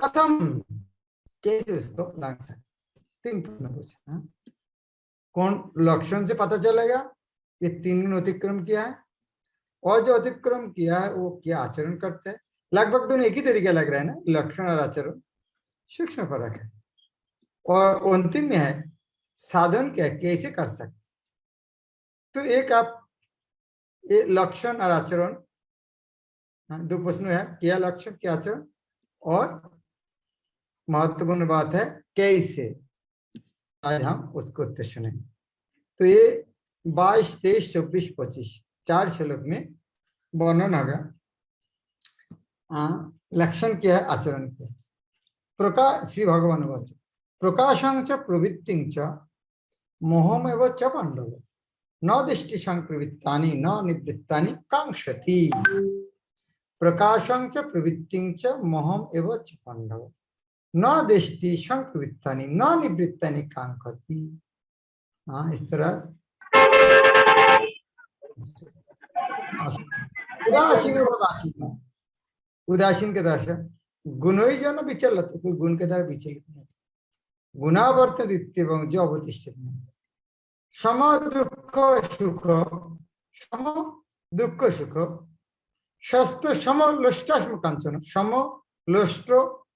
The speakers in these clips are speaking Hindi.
कथम, कैसे उसको लांग सकते। 3 प्रश्न पूछा। कौन लक्षण से पता चलेगा ये 3 अतिक्रम किया है, और जो अतिक्रम किया है वो क्या आचरण करते हैं। लगभग दोनों एक ही तरीके लग रहा है ना, लक्षण और आचरण सूक्ष्म फर्क है। और अंतिम में है साधन क्या है, कैसे कर सकते। तो एक आप ये लक्षण और आचरण, 2 प्रश्न है, क्या लक्षण क्या आचरण, और महत्वपूर्ण बात है कैसे। आज हम उसको उत्तर सुने। तो ये 22, 23, 24, 25 4 श्लोक में वर्णन होगा। लक्षण क्या है, आचरण क्या है। प्रकाश, श्री भगवान वाच प्रकाशं च प्रवृत्तिं च मोहमेव च पांडव न दृष्टि संप्रवृत्तानि न निवृत्तानि कांक्षति। प्रकाशं च प्रवृत्तिं च मोहम एव च पांडव न दृष्टि संप्रवृत्तानि न निवृत्तानि कांक्षति। इस तरह उदासीन उदासीन, उदासीन के दर्शन गुणों जन विचलते, कोई गुण के द्वारा विचलित नहीं, गुणावर्तित जो अवतिष्ठित नहीं। सम दुख सुख, सम दुख सुख, शस्त सम लोष्टास्म कांचन, सम लोष्ट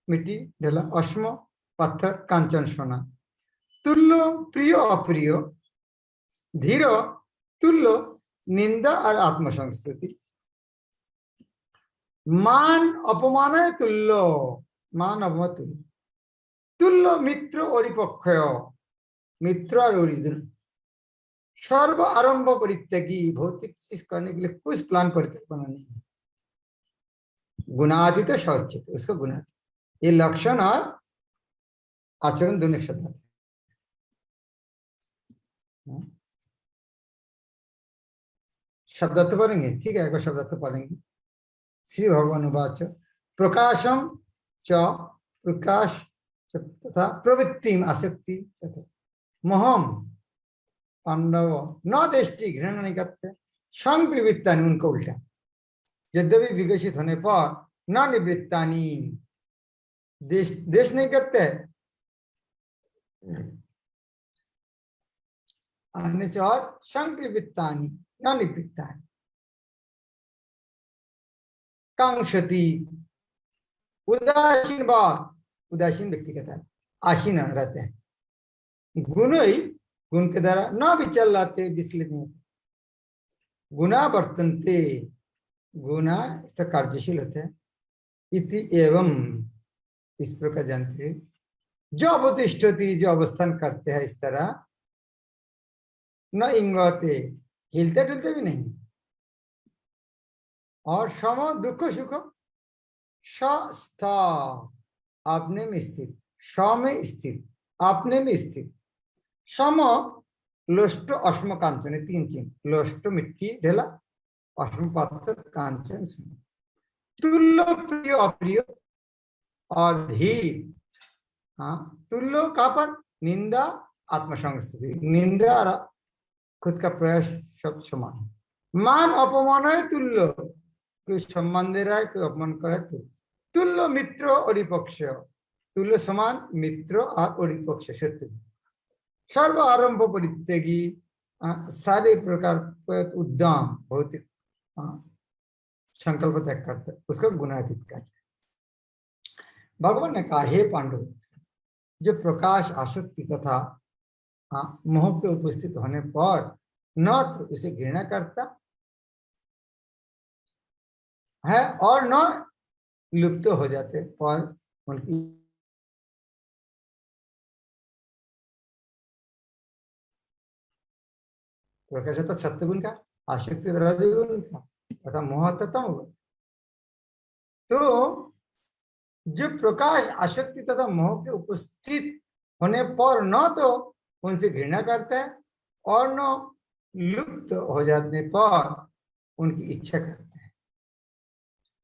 मिट्टी ढेला, अस्म पत्थर कांचन सोना, तुल्य प्रिय अप्रिय, धीर तुल्य निंदा और आत्मसंस्तुति, मान अपमान तुल्य, मान अपमान तुल्य, तुल्य मित्र और पक्ष, मित्र और ओरिजिन, सर्व आरंभ परित्यागी, भौतिक चीज करने के लिए कुछ प्लान परिकल्पना नहीं है। गुणातीत सौचित, उसको गुणातीत। ये लक्षण और आचरण दोनों शब्द है। शब्दार्थ पढ़ेंगे, ठीक है, एक शब्दार्थ पढ़ेंगे। श्री भगवान उवाच प्रकाशम च, प्रकाश तथा प्रवृत्ति आसक्ति, मोहम पांडव न दृष्टि, घृणा नहीं करते, संप्रवृत्तानि, उनको उल्टा, यद्यपि विकसित होने पर न निवृत्तानि, देश नहीं करते, आने से और संप्रवृत्तानि न निवृत्तानि कांक्षति। उदासीन बात, उदासीन व्यक्ति कहता है, आसीन रहते हैं, गुण ही गुण के द्वारा न विचल लाते, विचलित नहीं होते, गुणा वर्तनते, गुणा इसका कार्यशील होते हैं, इति एवं, इस प्रकार जानते हैं, जो अवतिष्ठति, जो अवस्थान करते हैं इस तरह, न इंगते, हिलते डुलते भी नहीं, और सम दुख सुख, स्था, अपने में स्थित, स में स्थित, अपने में स्थित, सम लोष्ट अश्म कांचन, 3 चिन्ह, लोष्ट मिट्टी ढेला, अश्म पत्थर कांचन सोना, तुल्य प्रिय अप्रिय और धीर। तुल्य कहाँ पर, निंदा आत्मसंस्तुति, निंदा और खुद का प्रयास शब्द समान। मान अपमान है तुल्य, कोई सम्मान दे रहा है, कोई अपमान कर रहा है, तुल्य मित्र और विपक्ष, तुल्य समान मित्र और विपक्ष शत्रु, सर्व आरंभ परित्यागी, सारे प्रकार उद्दाम भौतिक संकल्प त्याग करते, उसका गुणातीत कहते हैं। भगवान ने कहा, हे पांडव, जो प्रकाश आसक्ति तथा मोह के उपस्थित होने पर न तो उसे घृणा करता है और न लुप्त हो जाते, पर उनकी प्रकाश था सत्वगुण का, आसक्ति रजोगुण का, तथा मोह तमोगुण। तो जो प्रकाश आसक्ति तथा मोह के उपस्थित होने पर न तो उनसे घृणा करता है और न लुप्त हो जाने पर उनकी इच्छा करता है,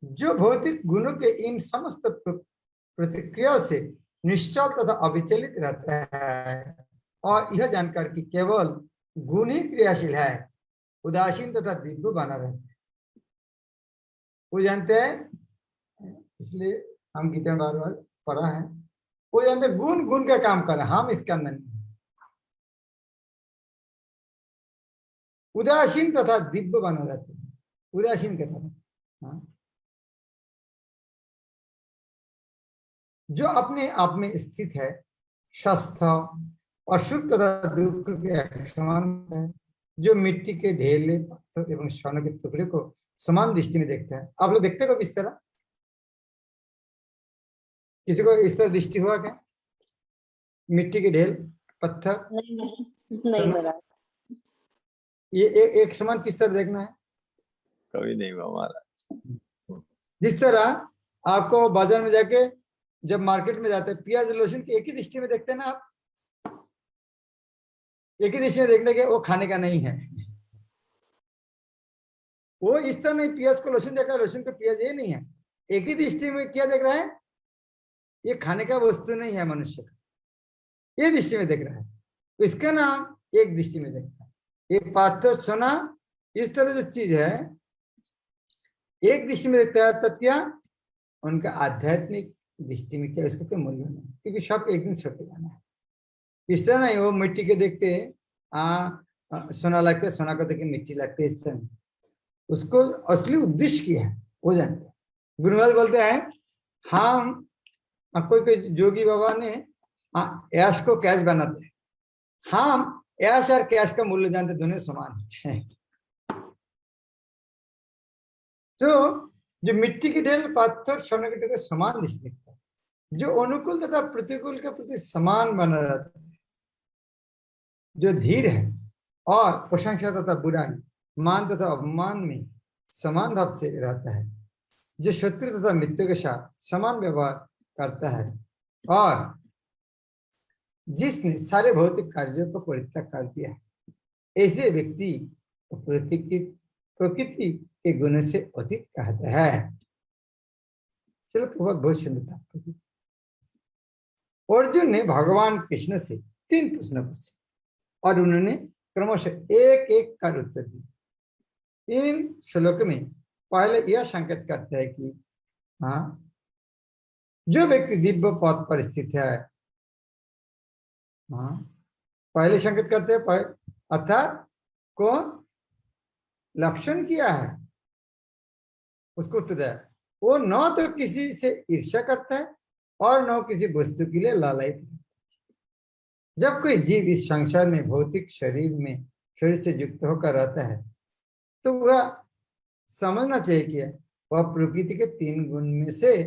जो भौतिक गुणों के इन समस्त प्रतिक्रिया से निश्चल तथा अविचलित रहता है, और यह जानकर कि केवल गुण ही क्रियाशील है, उदासीन तथा दिव्य बना रहता है। वो जानते हैं, इसलिए हम गीता में बार बार पढ़ा है, वो जानते गुण गुण का काम कर रहे, हम इसके अंदर नहीं। उदासीन तथा दिव्य बना रहते हैं, उदासीन के तरह। हाँ? जो अपने आप में स्थित है, स्वस्थ और सुख तथा दुख के एक समान है, जो मिट्टी के ढेले पत्थर एवं सोने के टुकड़े को समान दृष्टि में देखता है। आप लोग देखते हो इस तरह? किसी को इस तरह दृष्टि हुआ क्या? मिट्टी के ढेल, पत्थर, नहीं बना, ये एक समान किस तरह देखना है? कभी नहीं हुआ हमारा। जिस तरह आपको बाजार में जाके जब मार्केट में जाते हैं, प्याज लहसुन की एक ही दृष्टि में देखते हैं ना आप, एक ही दृष्टि में देखने के वो खाने का नहीं है। वो इस तरह नहीं प्याज को लहसुन देख रहा है, लहसुन को प्याज, ये नहीं है। एक ही दृष्टि में क्या देख रहा है? ये खाने का वस्तु नहीं है मनुष्य का, ये दृष्टि में देख रहा है। तो इसका नाम एक दृष्टि में देखता है। ये पाथर सोना इस तरह जो चीज है, एक दृष्टि में देखता है, तब क्या उनका आध्यात्मिक दृष्टि में क्या इसका कोई मूल्य नहीं, क्योंकि सब एक दिन छोड़ते जाना है। इस तरह नहीं वो मिट्टी के देखते सोना लगता है, सोना को देखे मिट्टी लगती है, इस तरह उसको असली उद्देश्य क्या है वो जानते हैं। गुरुवाल बोलते हैं हम कोई कोई जोगी बाबा ने ऐश को कैश बनाते हैं, हम ऐश और कैश का मूल्य जानते, दोनों समान है। तो जो मिट्टी के ढेल पत्थर सोने के टुकड़े समान दृष्टि दिखता है, जो अनुकूल तथा प्रतिकूल के प्रति समान बना रहता है, जो धीर है और प्रशंसा तथा बुराई, मान तथा अपमान में समान भाव से रहता है, जो शत्रु तथा मित्र के साथ समान व्यवहार करता है, और जिसने सारे भौतिक कार्यों को परित्याग कर दिया है, ऐसे व्यक्ति प्रकृति के गुण से अतीत कहता है। चलो बहुत सुंदर था। अर्जुन ने भगवान कृष्ण से 3 प्रश्न पूछे और उन्होंने क्रमशः एक एक कर उत्तर दिए। इन श्लोक में पहले यह संकेत करता है कि हाँ, जो व्यक्ति दिव्य पद पर स्थित है, हाँ, पहले संकेत करते हैं अर्थात कौन लक्षण किया है उसको उत्तर है, वो न तो किसी से ईर्ष्या करता है और न किसी वस्तु के लिए लालयित है। जब कोई जीव इस संसार में भौतिक शरीर से युक्त होकर रहता है, तो वह समझना चाहिए कि वह प्रकृति के 3 गुण में से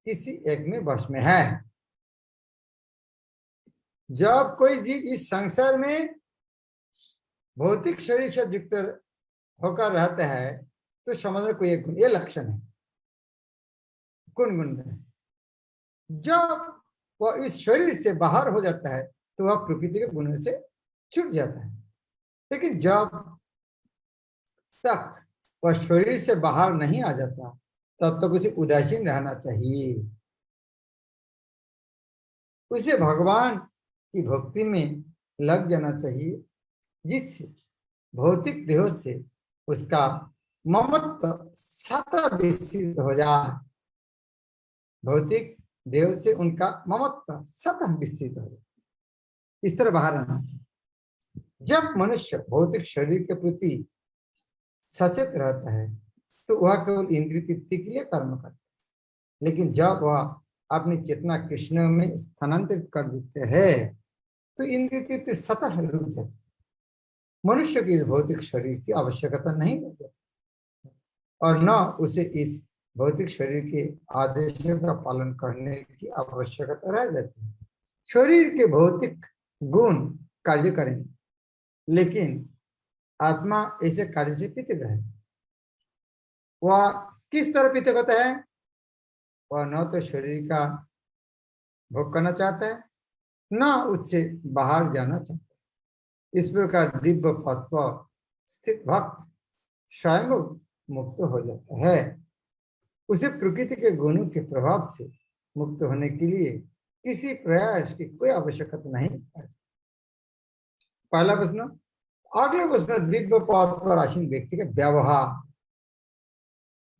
किसी एक में वश में है। जब कोई जीव इस संसार में भौतिक शरीर से युक्त होकर रहता है, तो समझना कोई एक गुण, ये लक्षण है। कौन गुण है? जब वह इस शरीर से बाहर हो जाता है, तो वह प्रकृति के गुणों से छूट जाता है। लेकिन जब तक वह शरीर से बाहर नहीं आ जाता, तब तक उसे उदासीन रहना चाहिए। उसे भगवान की भक्ति में लग जाना चाहिए, जिससे भौतिक देह से उसका ममत्व सतह विस्सित हो जाए। भौतिक देह से उनका ममत्व सतह विस्सित हो जाए, इस तरह बाहर रहना चाहिए। जब मनुष्य भौतिक शरीर के प्रति सचेत रहता है, तो वह केवल इंद्रिय तृप्ति के लिए कर्म करता है। लेकिन जब वह अपनी चेतना कृष्ण में स्थानांतरित कर देते हैं, तो इंद्रिय तृप्ति सतह रुक जाती है। मनुष्य की इस भौतिक शरीर की आवश्यकता नहीं रह जाती, और न उसे इस भौतिक शरीर के आदेशों का पालन करने की आवश्यकता रह जाती है। शरीर के भौतिक गुण कार्य करेंगे, लेकिन आत्मा ऐसे कार्य से पृथक है। वह किस तरह पृथक होता है? वह न तो शरीर का भोग करना चाहता है, न उससे बाहर जाना चाहता है। इस प्रकार दिव्य पद पर स्थित भक्त स्वयं मुक्त हो जाता है। उसे प्रकृति के गुणों के प्रभाव से मुक्त होने के लिए किसी प्रयास की कोई आवश्यकता नहीं है। पहला प्रश्न। अगले प्रश्न, दिव्य पद पर आसीन व्यक्ति का व्यवहार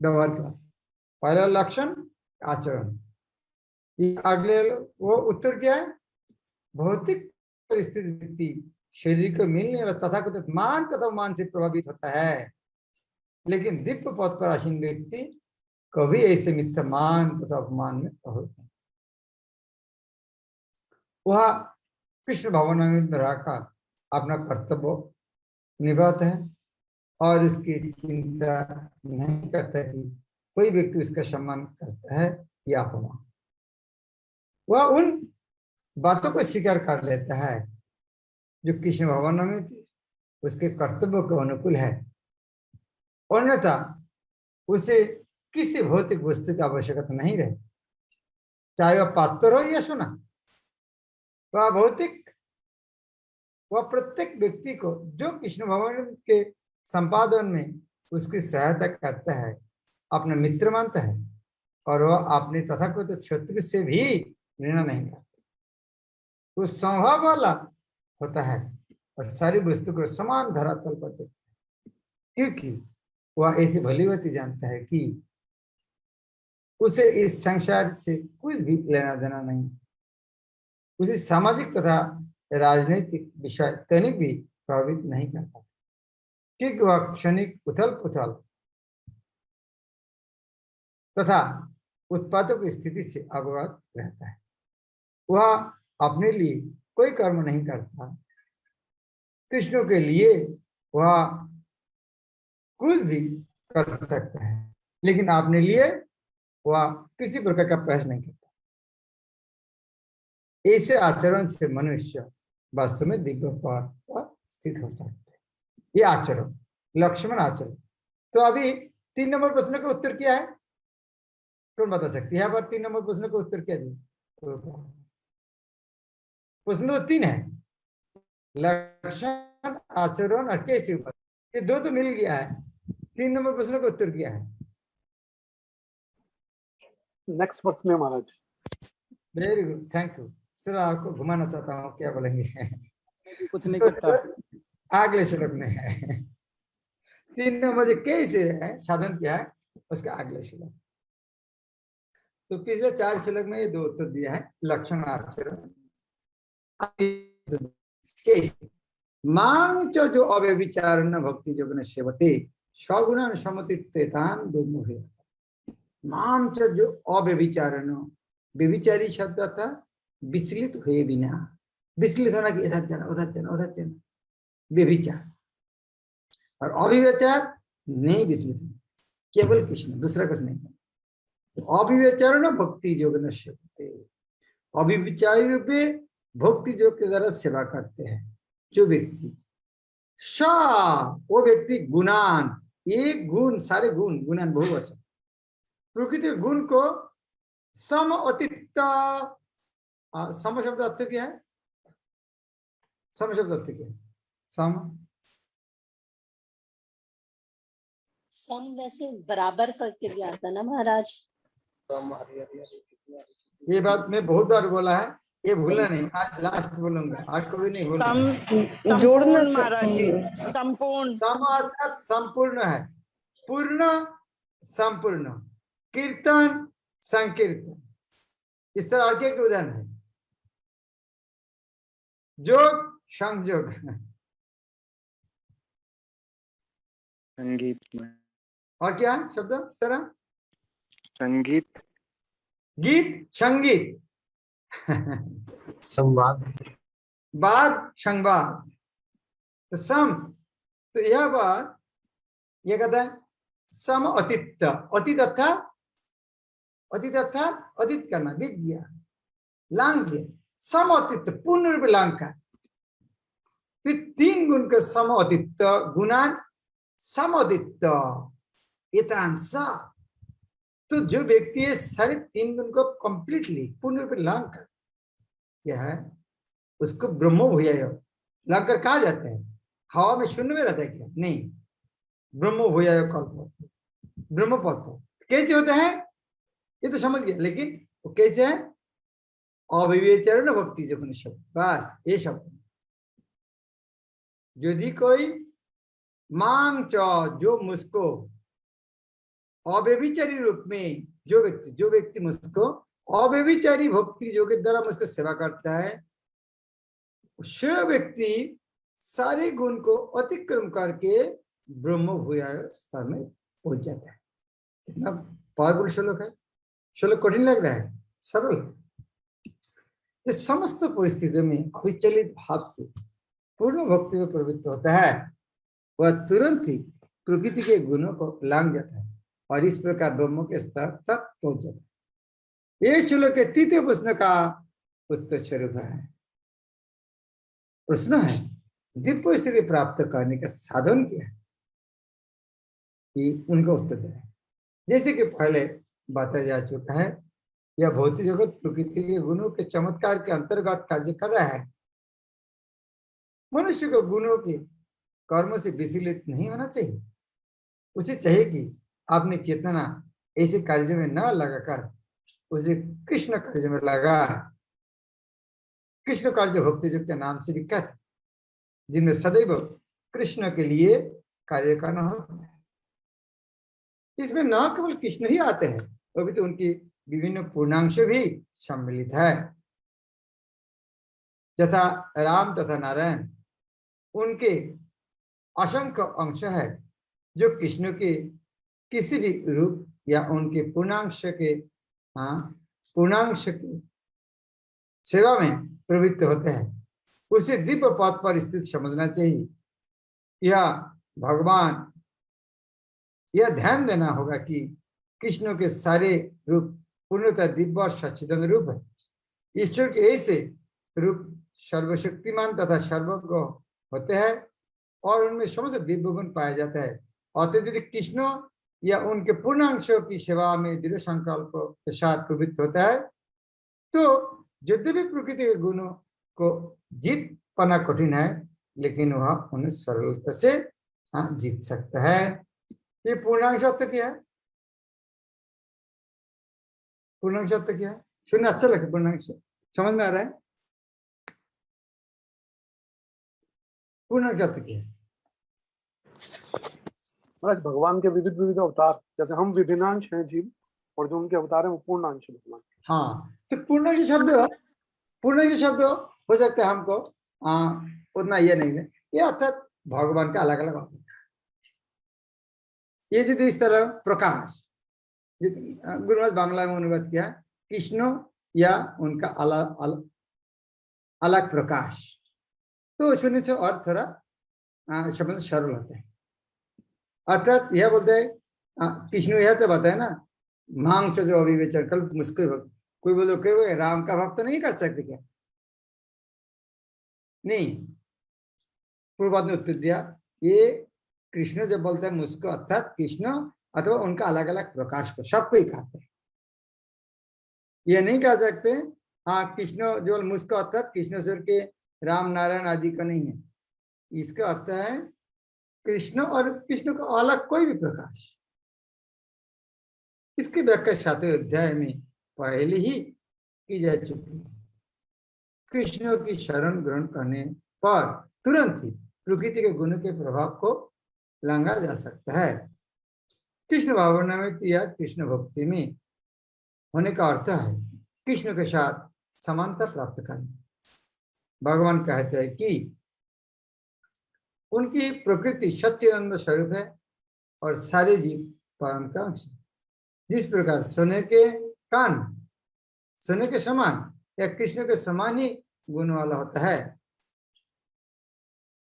का पहला लक्षण आचरण। ये अगले वो उत्तर क्या है? भौतिक परिस्थिति व्यक्ति शरीर को मिलने वाला तथाकथित मान तथा मान से प्रभावित होता है, लेकिन दिव्य पद पर आसीन व्यक्ति कभी ऐसे मिथ्या मान तथा अपमान में प्रभावित नहीं। वह कृष्ण भवन में रहकर अपना कर्तव्य निभाता है और उसकी चिंता नहीं करता कि कोई व्यक्ति उसका सम्मान करता है या अपमान। वह उन बातों को स्वीकार कर लेता है जो कृष्ण भवन में उसके कर्तव्य के अनुकूल है, अन्यथा उसे किसी भौतिक वस्तु की आवश्यकता नहीं रहती, चाहे वह पात्र हो या सोना। वह भौतिक, वह प्रत्येक व्यक्ति को जो कृष्ण भवन के संपादन में उसकी सहायता करता है अपना मित्र मानता है, और वह अपने तथाकथित शत्रु से भी घृणा नहीं करता। वो स्वभाव वाला होता है और सारी वस्तु को समान धरातल पर देखता है, क्योंकि वह ऐसी भलीभांति जानता है कि उसे इस संसार से कुछ भी लेना देना नहीं। उसे सामाजिक तथा राजनीतिक विषय तनिक भी प्रभावित नहीं करता, क्योंकि वह क्षणिक उथल पुथल तथा उत्पादक स्थिति से अवगत रहता है। वह अपने लिए कोई कर्म नहीं करता, कृष्ण के लिए वह कुछ भी कर सकता है, लेकिन अपने लिए वह किसी प्रकार का प्रयास नहीं करता। ऐसे आचरण से मनुष्य वास्तव में दिव्य पद पर स्थित हो सकता है। ये आचरण, लक्ष्मण आचरण। तो अभी 3 नंबर प्रश्न का उत्तर क्या है? कौन बता सकती है? यहाँ पर 3 नंबर प्रश्न का उत्तर क्या दिया? प्रश्न तो 3 है, लक्षण, आचरण और कैसे ऊपर। ये 2 तो मिल गया है। 3 नंबर प्रश्न का उत्तर क्या है? नेक्स्ट प्रश्न है Maharaj. Very good, thank you. Sir आपको घुमाना चाहता हूँ, क्या बोलेंगे? कुछ नहीं करता। अगले श्लोक में है 3 नंबर कैसे है, साधन क्या है, उसका अगले श्लोक। तो पिछले 4 श्लोक में ये 2 उत्तर दिया है, लक्षण, आचरण। मांग जो अव्यभिचारण भक्ति जोगन सेवते सगुण समतितान दुर्मुहे। माम च जो अव्यभिचारण, व्यभिचारी शब्द था विचलित हुए बिना, विचलित होना कि इधर जाना उधर जाना उधर जाना, व्यभिचार। और अभिव्यचार नहीं विचलित, केवल कृष्ण, दूसरा कुछ नहीं। अभिव्यचारण भक्ति जोगन सेवते, अभिव्यचारी रूप में भक्ति योग के द्वारा सेवा करते हैं जो व्यक्ति, वो व्यक्ति गुणान, एक गुण, सारे गुण, गुणान बहुवचन, प्रकृति गुण को सम अतित, सम शब्द अर्थ क्या है? सम शब्द अर्थ क्या है? सम वैसे बराबर करके भी आता ना महाराज। ये बात मैं बहुत बार बोला है, ये भूलना नहीं, आज लास्ट बोलूंगा, आज कभी नहीं भूलूंगा। जोड़ना महाराज जी, संपूर्ण। सम अर्थात संपूर्ण है, पूर्ण, संपूर्ण, कीर्तन, संकीर्तन, इस तरह अर्थ के उदाहरण है। जोग, संयोग, संगीत में, और क्या है शब्द इस तरह? संगीत, गीत, संगीत, संवाद, वाद, संवाद। तो सम, तो यह बात ये कहता है सम अतीत, अतीत अर्थात, अतीत अर्थात अतीत करना, बीत गया, लांग गया, सम अतीत पूर्ण रूप लांग का। फिर 3 गुण का सम अतीत, गुणान सम अतीत इतांश। तो जो व्यक्ति है सारे 3 गुण को कंप्लीटली पूर्ण रूप लांग कर क्या है, उसको ब्रह्मो भूया लांग कर कहा जाता है। हवा में शून्य में रहता है क्या? नहीं, ब्रह्मो भूया कल्प, ब्रह्म पद कैसे होता है ये तो समझ गया, लेकिन वो कैसे है? अविवेचरण भक्ति जो शब्द, बस ये शब्द। यदि कोई मांग जो मुझको अव्यभिचारी रूप में, जो व्यक्ति मुझको अव्यभिचारी भक्ति जो के द्वारा हम उसको सेवा करता है, वह व्यक्ति सारे गुण को अतिक्रम करके ब्रह्म भूयाय स्थान में पहुंच जाता है। कितना पावरफुल श्लोक है। श्लोक कठिन लग रहा है, सरल। जो समस्त परिस्थितियों में अविचलित भाव से पूर्ण भक्ति में प्रवृत्त होता है, वह तुरंत ही प्रकृति के गुणों को लांघ जाता है और इस प्रकार ब्रह्म के स्तर तक पहुंच जाता है। ये श्लोक के तृतीय प्रश्न का उत्तर स्वरूप है। प्रश्न है, दिव्य स्थिति प्राप्त करने का साधन क्या है? उनका उत्तर है, जैसे कि पहले बताया जा चुका है, यह भौतिक जगत प्रकृति के गुणों के चमत्कार के अंतर्गत कार्य कर रहा है। मनुष्य को गुणों के कर्म से विचलित नहीं होना चाहिए। उसे चाहिए कि अपनी चेतना ऐसे कार्य में न लगाकर उसे कृष्ण कार्य में लगा। कृष्ण कार्य भक्ति युक्त के नाम से विख्यात है, जिनमें सदैव कृष्ण के लिए कार्य करना होता है। इसमें न केवल कृष्ण ही आते हैं, अभी तो उनकी विभिन्न पूर्णांश भी सम्मिलित है। तथा राम तथा नारायण उनके असंख्य अंश है, जो कृष्ण के किसी भी रूप या उनके पूर्णांश की सेवा में प्रवृत्त होते हैं। उसे दिव्य पथ पर स्थित समझना चाहिए। यह भगवान, यह ध्यान देना होगा कि कृष्ण के सारे रूप पूर्णतः दिव्य और सच्चिदानंद रूप है। ईश्वर के ऐसे रूप सर्वशक्तिमान तथा सर्वज्ञ होते हैं और उनमें समस्त दिव्य गुण पाया जाता है। अत्यधिक कृष्ण या उनके पूर्णांशों की सेवा में दृढ़ संकल्प के साथ प्रवृत्त होता है, तो यद्यपि प्रकृति के गुणों को जीत पाना कठिन है, लेकिन वह उन्हें सरलता से जीत सकता है। ये पूर्णांश अर्थ क्या है? पूर्णांश अर्थ क्या है? सुनने अच्छा लगे। पूर्णांश समझ में आ रहा है? पूर्णांश अर्थ क्या है? महाराज, भगवान के विविध विविध अवतार, जैसे हम विभिन्नांश हैं जीव, और जो उनके अवतार हैं वो पूर्णांश है भगवान। हाँ, तो पूर्णांश शब्द हो सकता है हमको उतना ये नहीं है। ये अर्थात भगवान का अलग अलग अवतार। ये जो इस तरह प्रकाश, गुरुराज बांग्ला में अनुवाद किया, कृष्ण या उनका अलग प्रकाश, तो सुनने से और थोड़ा शब्द सरल होता है। अर्थात यह बोलते हैं, कृष्ण यह तो बताए ना, मांग जो अविवेचन कल मुश्किल। कोई बोलो कोई राम का भक्त नहीं कर सकते क्या? नहीं, पूर्ववाद ने उत्तर दिया, ये कृष्ण जब बोलते हैं मुझको, अर्थात कृष्ण अथवा उनका अलग अलग प्रकाश को सबको ही कहते हैं। ये नहीं कह सकते कृष्ण जो मुझको, अर्थात कृष्णेश्वर के राम नारायण आदि का नहीं है। इसका अर्थ है कृष्ण और कृष्ण का अलग कोई भी प्रकाश। इसकी व्याख्या 7वें अध्याय में पहले ही की जा चुकी है। कृष्ण की शरण ग्रहण करने पर तुरंत ही प्रकृति के गुणों के प्रभाव को लांघा जा सकता है। कृष्ण भावना में या कृष्ण भक्ति में होने का अर्थ है कृष्ण के साथ समानता प्राप्त करना। भगवान कहते हैं कि उनकी प्रकृति सच्चिदानंद स्वरूप है और सारे जीव परम का अंश है। जिस प्रकार सोने के कान सोने के समान या कृष्ण के समान ही गुण वाला होता है,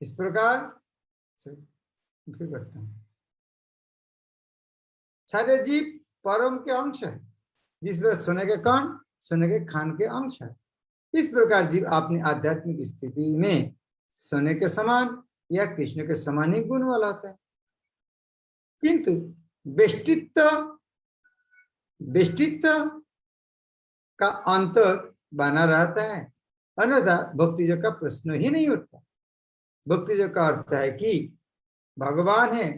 इस प्रकार करता हूं सारे जीव परम के अंश है। जिस प्रकार सोने के कान सोने के खान के अंश है, इस प्रकार जीव अपनी आध्यात्मिक स्थिति में सोने के समान या कृष्ण के समान ही गुण वाला होता है। किंतु बेष्टित्व का अंतर बना रहता है, अन्यथा भक्ति योग का प्रश्न ही नहीं उठता। भक्ति योग का अर्थ है कि भगवान है,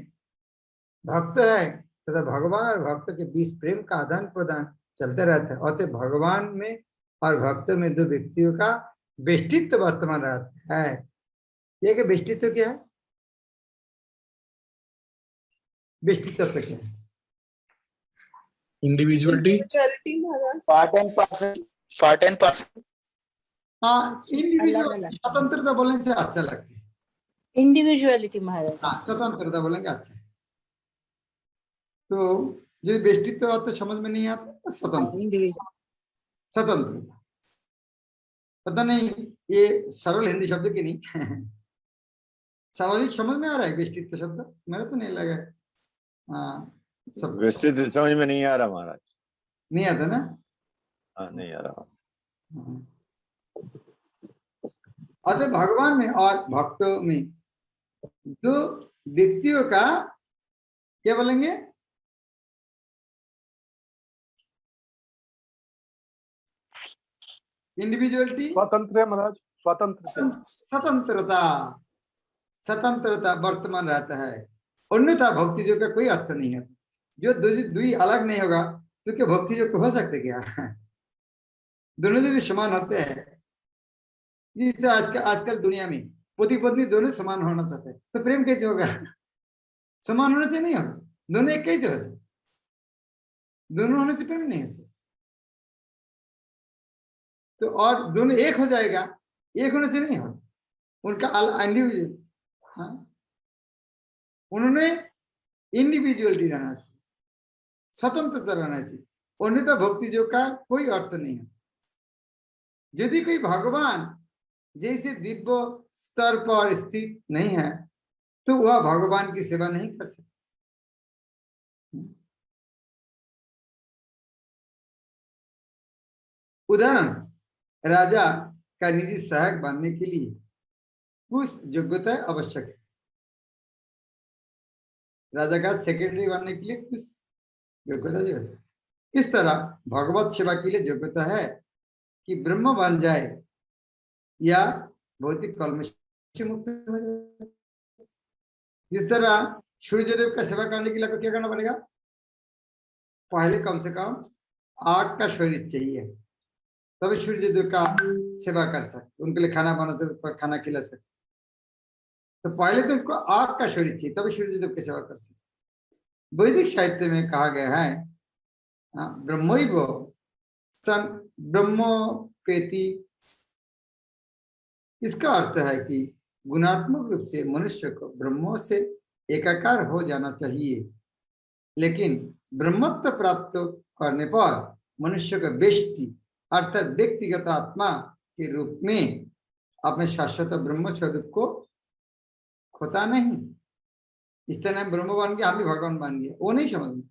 भक्त है, तथा भगवान और भक्त के बीच प्रेम का आदान प्रदान चलता रहता है। अतः भगवान में और भक्त में दो व्यक्तियों का बेष्टित्व वर्तमान रहता है। यह कि बेष्टित्व क्या है? बेष्टित्व क्या है? Individuality individuality Maharaj part and parcel हाँ अलग इंडिविजुअल अलग स्वतंत्रता बोलने से अच्छा लगता है। इंडिविजुअलिटी महाराज हाँ स्वतंत्रता बोलेंगे अच्छा। तो यदि व्यष्टित्व तो समझ में नहीं आता तो स्वतंत्र इंडिविजुअल स्वतंत्रता। पता नहीं ये सरल हिंदी शब्द की नहीं स्वाभाविक समझ में आ रहा है व्यष्टित्व शब्द? मेरा तो नहीं लगा। हाँ सब व्यवस्थित समझ में नहीं आ रहा महाराज। नहीं आता ना। हाँ नहीं आ रहा। हाँ। अतः भगवान में और भक्तों में दो व्यक्तियों का क्या बोलेंगे? इंडिविजुअलिटी स्वतंत्र है महाराज, स्वतंत्र से। स्वतंत्रता स्वतंत्रता वर्तमान रहता है। अन्यथा भक्ति जो का कोई अर्थ नहीं है। जो दुई अलग नहीं होगा तो क्या भक्ति जो हो सकते क्या? दोनों यदि समान होते हैं, जिससे आजकल दुनिया में पति पत्नी दोनों समान होना चाहते हैं तो प्रेम कैसे होगा? समान होने से नहीं होगा, दोनों एक कैसे हो सकते? दोनों होने से प्रेम नहीं होता। तो और दोनों एक हो जाएगा, एक होने से नहीं होगा। उनका इंडिविजुअल, हाँ उन्होंने इंडिविजुअलिटी रहना चाहिए, स्वतंत्रता रहना चाहिए। अन्यथा भक्ति जो का कोई अर्थ नहीं है। यदि कोई भगवान जैसे दिव्य स्तर पर स्थित नहीं है तो वह भगवान की सेवा नहीं कर सकता। उदाहरण, राजा का निजी सहायक बनने के लिए कुछ योग्यता आवश्यक है। राजा का सेक्रेटरी बनने के लिए कुछ योग्यता जो है, इस तरह भगवत सेवा के लिए योग्यता है कि ब्रह्म बन जाए या भौतिक कलमश से मुक्त हो जाए। इस तरह सूर्यदेव का सेवा करने के लिए आपको क्या करना पड़ेगा? पहले कम से कम आग का शरीर चाहिए, तभी सूर्यदेव का सेवा कर सकते, उनके लिए खाना बना सकते, खाना खिला सकते। तो पहले तो उनको आग का शरीर चाहिए तभी सूर्यदेव की सेवा कर सकते। वैदिक साहित्य में कहा गया है ब्रह्मैव सन ब्रह्मोपेति। इसका अर्थ है कि गुणात्मक रूप से मनुष्य को ब्रह्मों से एकाकार हो जाना चाहिए, लेकिन ब्रह्मत्व प्राप्त करने पर मनुष्य का व्यष्टि अर्थात व्यक्तिगत आत्मा के रूप में अपने शाश्वत ब्रह्म स्वरूप को खोता नहीं। इस तरह ब्रह्म बन गया, हम भी भगवान बन गए, वो नहीं समझ।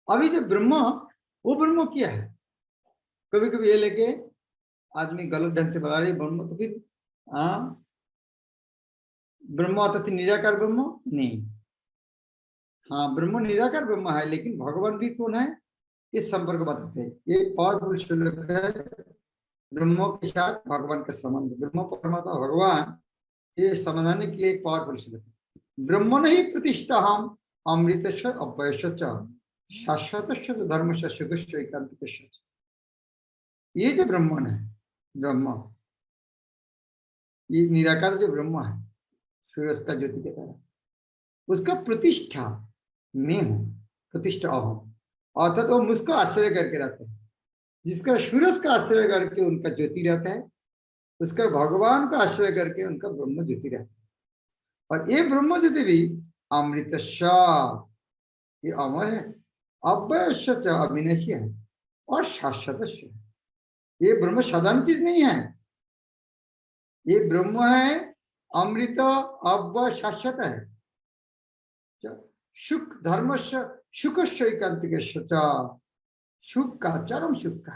अभी जो ब्रह्म, वो ब्रह्म क्या है? कभी कभी ये लेके आदमी गलत ढंग से बता रही ब्रह्म, तो फिर ब्रह्म अर्थात निराकार ब्रह्म नहीं। हाँ ब्रह्म निराकार ब्रह्म है, लेकिन भगवान भी कौन है इस संपर्क बताते हैं। ये पावरफुल श्लोक है, ब्रह्म के साथ भगवान का संबंध, ब्रह्म परमात्मा भगवान, ये समझाने के लिए पावरफुल श्लोक है। ब्रह्म नहीं प्रतिष्ठा हम अमृत अव्यय शाश्वत धर्म सुख एकांत। ये जो ब्रह्मन है, ब्रह्म ये निराकार जो ब्रह्म है, सूर्य का ज्योति के तरह, उसका प्रतिष्ठा मैं हूं, प्रतिष्ठा अहम, अर्थात वो मुझको आश्रय करके रहते हैं। जिसका सूर्य का आश्रय करके उनका ज्योति रहता है, उसका भगवान का आश्रय करके उनका ब्रह्म ज्योति रहता है। और ये ब्रह्म ज्योति भी अमृत, ये अमर है, अव्यय अविनाशी है और शाश्वत है। ये ब्रह्म साधारण चीज नहीं है, ये ब्रह्म है अमृत अव्यय शाश्वत है। सुख धर्म सुख एकांतिक सुख का चरम सुख का।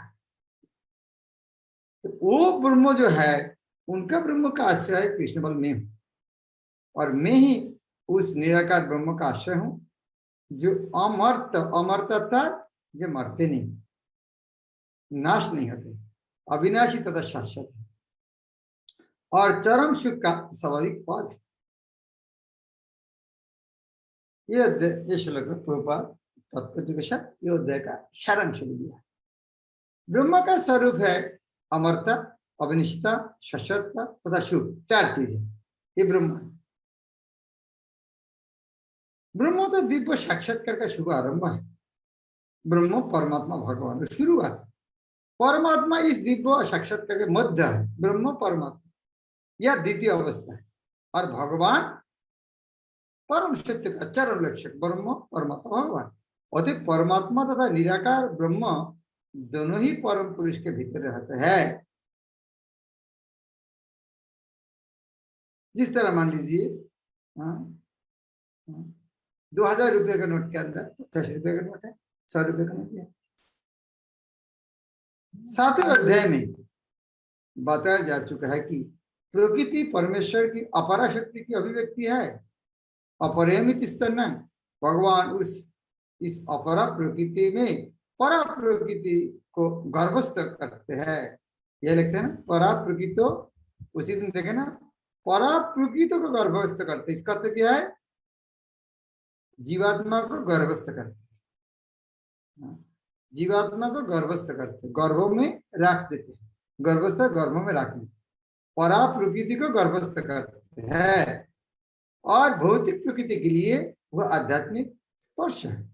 तो वो ब्रह्म जो है, उनका ब्रह्म का आश्रय कृष्ण बल में हूं, और मैं ही उस निराकार ब्रह्म का आश्रय हूं जो अमर्त, अमर्त था जो मरते नहीं, नाश नहीं होते, अविनाशी तथा शाश्वत है और चरम सुख का स्वाभाविक पद है। ये श्लोक प्रभुपाद तत्व के साथ ये अध्याय का सारांश दिया। ब्रह्म का स्वरूप है अमरता, अविनिष्ठता, शाश्वतता तथा सुख, चार चीजें ये ब्रह्म है। ब्रह्म तो दिव्य साक्षात्कार का शुभ आरंभ है। ब्रह्म परमात्मा भगवान शुरुआत, परमात्मा इस दिव्य साक्षात्कार के मध्य है। ब्रह्म परमात्मा यह द्वितीय अवस्था है और भगवान परम सत्य का चरम लक्षक ब्रह्म परमात्मा भगवान। अतः परमात्मा तथा निराकार ब्रह्म दोनों ही परम पुरुष के भीतर रहते हैं। जिस तरह मान लीजिए 2000 रुपये का नोट के अंदर 50 रुपये का नोट है, 100 रुपये का नोट है। 7वें अध्याय में बताया जा चुका है कि प्रकृति परमेश्वर की अपरा शक्ति की अभिव्यक्ति है। अपरिमित स्तर न भगवान इस अपरा प्रकृति में परा प्रकृति को गर्भस्थ करते हैं। ये लिखते हैं ना, परा प्रकृति, उसी दिन देखे ना, परा प्रकृति को गर्भस्थ करते। इसका अर्थ क्या है? जीवात्मा को गर्भस्थ करते, जीवात्मा को गर्भस्थ करते, गर्भों में रख देते, गर्भस्थ गर्भों में रखने, परा प्रकृति को गर्भस्थ करते हैं। और भौतिक प्रकृति के लिए वह आध्यात्मिक स्पर्श है।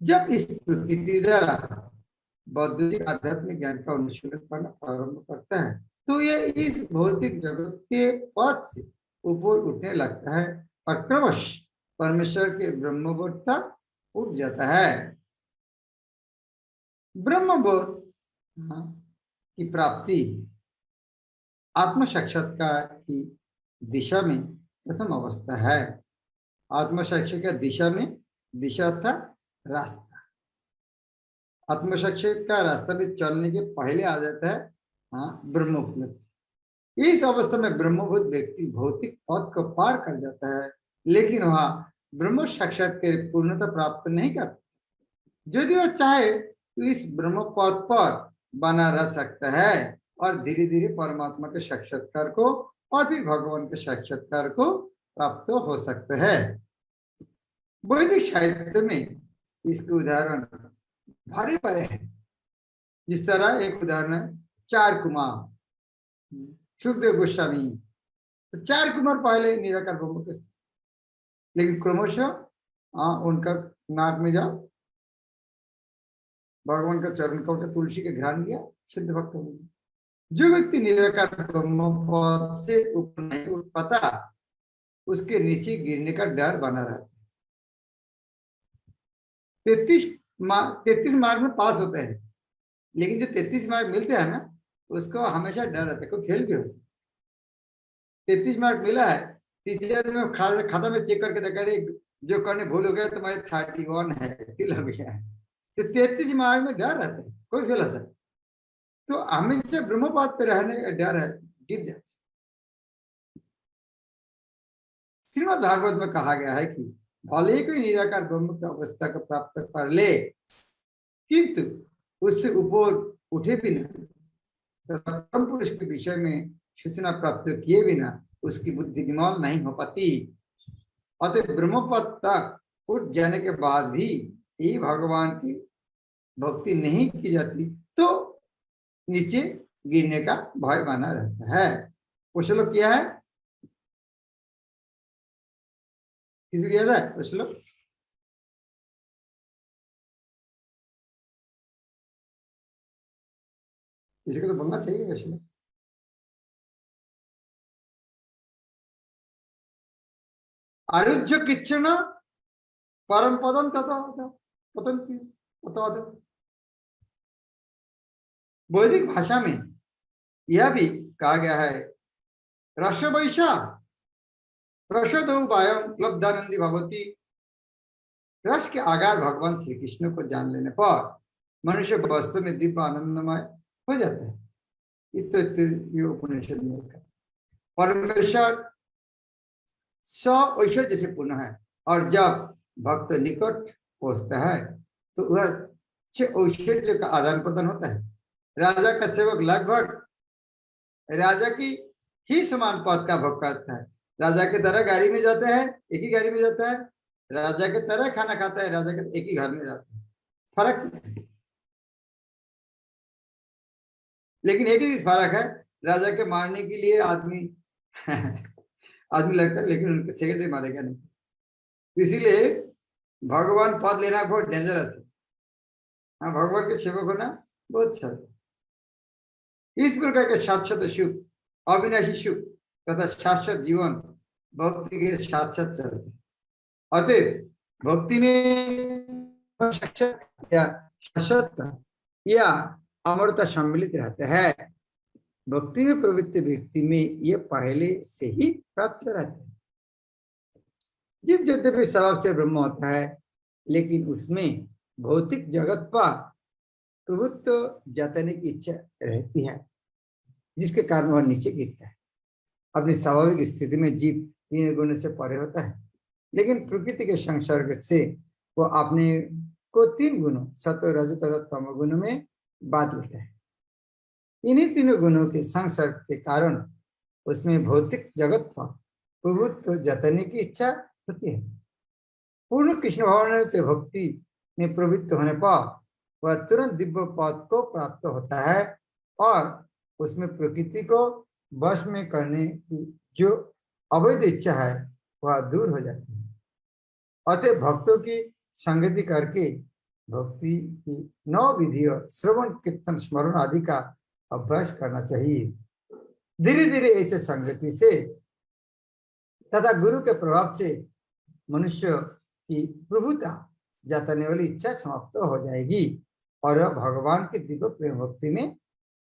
जब इस प्रकृति द्वारा बौद्धिक आध्यात्मिक ज्ञान का अनुशीलन करना प्रारंभ करता है तो यह इस भौतिक जगत के पद से ऊपर उठने लगता है और क्रमश परमेश्वर के ब्रह्मबोध तक उठ जाता है। ब्रह्मबोध की प्राप्ति आत्म साक्षात्कार की दिशा में प्रथम अवस्था है। आत्म साक्षात्कार दिशा में, दिशा था रास्ता, आत्म साक्षात्कार रास्ता में चलने के पहले आ जाता है ब्रह्म उपलब्धि। इस अवस्था में ब्रह्मभूत व्यक्ति भौतिक पद को पार कर जाता है, लेकिन वह ब्रह्म साक्षात्कार पूर्णता प्राप्त नहीं करता। यदि वह चाहे तो इस ब्रह्म पद पर बना रह सकता है और धीरे धीरे परमात्मा के साक्षात्कार को और फिर भगवान के साक्षात्कार को प्राप्त हो सकता है। वैदिक साहित्य में इसके उदाहरण भरे पड़े हैं। जिस तरह एक उदाहरण है 4 कुमार, सुखदेव गोस्वामी। तो 4 कुमार पहले निराकार ब्रह्म के, लेकिन क्रमशः उनका नाक में जाओ, भगवान का चरण का तुलसी के ध्यान दिया, सिद्ध भक्त हो गए। जो व्यक्ति निराकार ब्रह्म पद से ऊपर नहीं उठ पाता उसके नीचे गिरने का डर बना रहता है। 33 मार्क में पास होते हैं, लेकिन जो 33 मार्क मिलते हैं ना उसको हमेशा डर रहता है, कोई फेल भी हो सकता है। 33 मार्क मिला है, तीसरे में खाता में चेक करके देखा रहे जो करने भूल हो गया तुम्हारे 31 है, फेल हो गया है। तो 33 मार्क में डर रहता है, कोई फेल हो सकता है। तो हमेशा ब्रह्मपाद पे रहने का डर है, गिर जाते। श्रीमद् भागवत में कहा गया है कि भले कोई निराकार ब्रह्म की अवस्था को प्राप्त कर ले, किंतु उससे ऊपर उठे बिना तथा परम पुरुष के विषय में सूचना प्राप्त किए बिना उसकी बुद्धि निर्मल नहीं हो पाती। अतः ब्रह्मपद तक उठ जाने के बाद भी ये भगवान की भक्ति नहीं की जाती तो नीचे गिरने का भय बना रहता है। वो श्लोक क्या है? किसी को याद है वो श्लोक? किसी को तो बोलना चाहिए वो श्लोक। आरुज्य किच्चन परम पदम तथा पतंती तथा। वैदिक भाषा में यह भी कहा गया है रस वैशा रसदौपायम लब्धानंदी भवती। रस के आगार भगवान श्री कृष्ण को जान लेने पर मनुष्य वास्तव में दिव्य आनंदमय हो जाता है। ये उपनिषद में परमेश्वर ऐश्वर्य से पूर्ण है और जब भक्त निकट पहुंचता है तो वह ऐश्वर्य का आदान प्रदान होता है। राजा का सेवक लगभग राजा की ही समान पद का भोग करता है। राजा के तरह गाड़ी में जाता है, एक ही गाड़ी में जाता है, राजा के तरह खाना खाता है, राजा के एक ही घर में जाता है, फर्क नहीं। लेकिन एक ही फर्क है, राजा के मारने के लिए आदमी लगता है, लेकिन उनके सेक्रेटरी मारेगा नहीं। इसीलिए भगवान पद लेना बहुत डेंजरस है। हाँ, भगवान के सेवक होना बहुत अच्छा है। इस प्रकार के शाश्वत सुख, अविनाशी सुख तथा शाश्वत जीवन भक्ति के साथ साथ चलते। अतएव भक्ति में या शाश्वत या अमरता सम्मिलित रहता है। भक्ति में प्रवृत्ति व्यक्ति में ये पहले से ही प्राप्त रहता है। जीव यद्यपि स्वभाव से ब्रह्म होता है, लेकिन उसमें भौतिक जगत पर प्रभुत्व जताने की इच्छा रहती है, जिसके कारण वह नीचे गिरता है। अपनी स्वाभाविक स्थिति में जीव 3 गुणों से परे होता है, लेकिन प्रकृति के संसर्ग से वो अपने को 3 गुणों सत्व, रज तथा तम गुणों में बांध लेता है। इन्हीं 3 गुणों के संसर्ग के कारण उसमें भौतिक जगत पर प्रभुत्व जताने की इच्छा होती है। पूर्ण कृष्ण भावनायुक्त भक्ति में प्रवृत्त होने पर वह तुरंत दिव्य पद को प्राप्त होता है और उसमें प्रकृति को वश में करने की जो अवैध इच्छा है वह दूर हो जाती है। अतः भक्तों की संगति करके भक्ति की 9 विधि और श्रवण, कीर्तन, स्मरण आदि का अभ्यास करना चाहिए। धीरे धीरे ऐसे संगति से तथा गुरु के प्रभाव से मनुष्य की प्रभुता जताने वाली इच्छा समाप्त हो जाएगी और वह भगवान की दिव्य प्रेम भक्ति में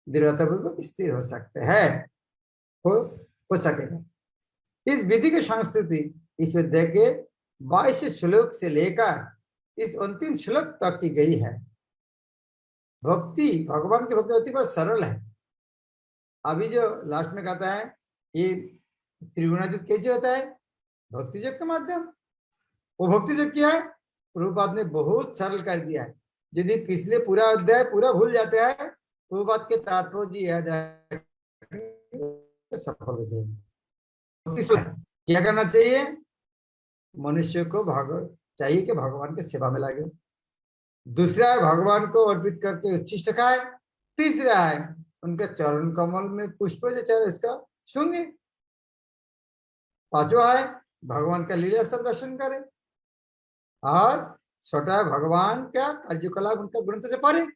दृढ़तापूर्वक स्थिर हो सकते हैं, हो सकेगा। इस विधि की संस्कृति इस अध्याय के 22 श्लोक से लेकर इस अंतिम श्लोक तक की गई है। भक्ति, भगवान की भक्ति बहुत सरल है। अभी जो लास्ट में कहता है ये त्रिगुणातीत कैसे होता है? भक्ति जग के माध्यम। वो भक्ति जग क्या है? प्रभुपाद ने बहुत सरल कर दिया है। यदि पिछले पूरा अध्याय पूरा भूल जाते हैं, प्रभुपाद के तात्पर्य याद आए, सफल हो जाएंगे। क्या करना चाहिए? मनुष्य को चाहिए कि भगवान की सेवा में लगे। दूसरा है भगवान को अर्पित करके उच्छिष्ट खाए। तीसरा है उनके चरण कमल में पुष्प जो चढ़े इसका सुने। पांचवा है भगवान का लीला सब दर्शन करे। और छठा है भगवान का कार्यकलाप उनका ग्रंथ से पढ़े।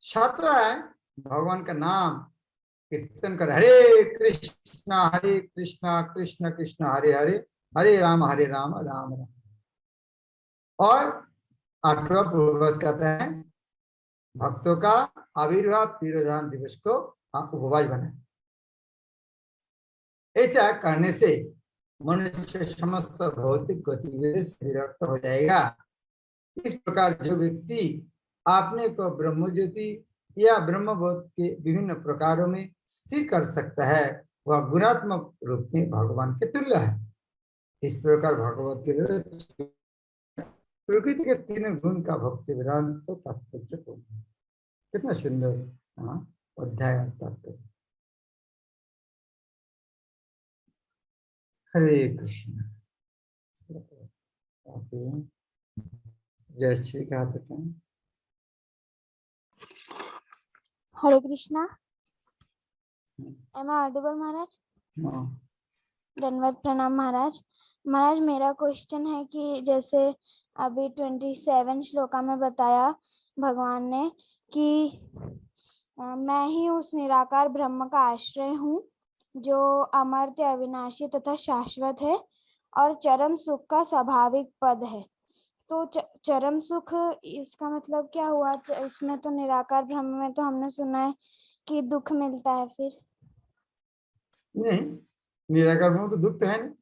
सातवां है भगवान का नाम कीर्तन करे। हरे कृष्णा कृष्ण कृष्ण हरे हरे, हरे राम राम राम। और 8वां पूर्ववत कहते हैं भक्तों का आविर्भाव तिरोधान दिवस को उपवास बनाए। ऐसा करने से मनुष्य समस्त भौतिक गतिविधि से विरक्त हो जाएगा। इस प्रकार जो व्यक्ति अपने को ब्रह्म ज्योति या ब्रह्मबोध के विभिन्न प्रकारों में स्थिर कर सकता है, वह गुणात्मक रूप में भगवान के तुल्य है। इस प्रकार भगवत के प्रकृति के 3 गुण का भक्ति वेदांत तो तात्पर्य। कितना सुंदर अध्याय तात्पर्य। हरे कृष्ण। जय श्री कृष्ण। हरे कृष्णा। Am I audible, महाराज? धन्यवाद, प्रणाम महाराज। महाराज मेरा क्वेश्चन है कि जैसे अभी 27 श्लोका में बताया भगवान ने कि मैं ही उस निराकार ब्रह्म का आश्रय हूँ जो अमर्त्य, अविनाशी तथा शाश्वत है और चरम सुख का स्वाभाविक पद है। तो चरम सुख इसका मतलब क्या हुआ? इसमें तो निराकार ब्रह्म में तो हमने सुना है कि दुख मिलता है। फिर नहीं, निराकार ब्रह्म तो दुख तो है नहीं।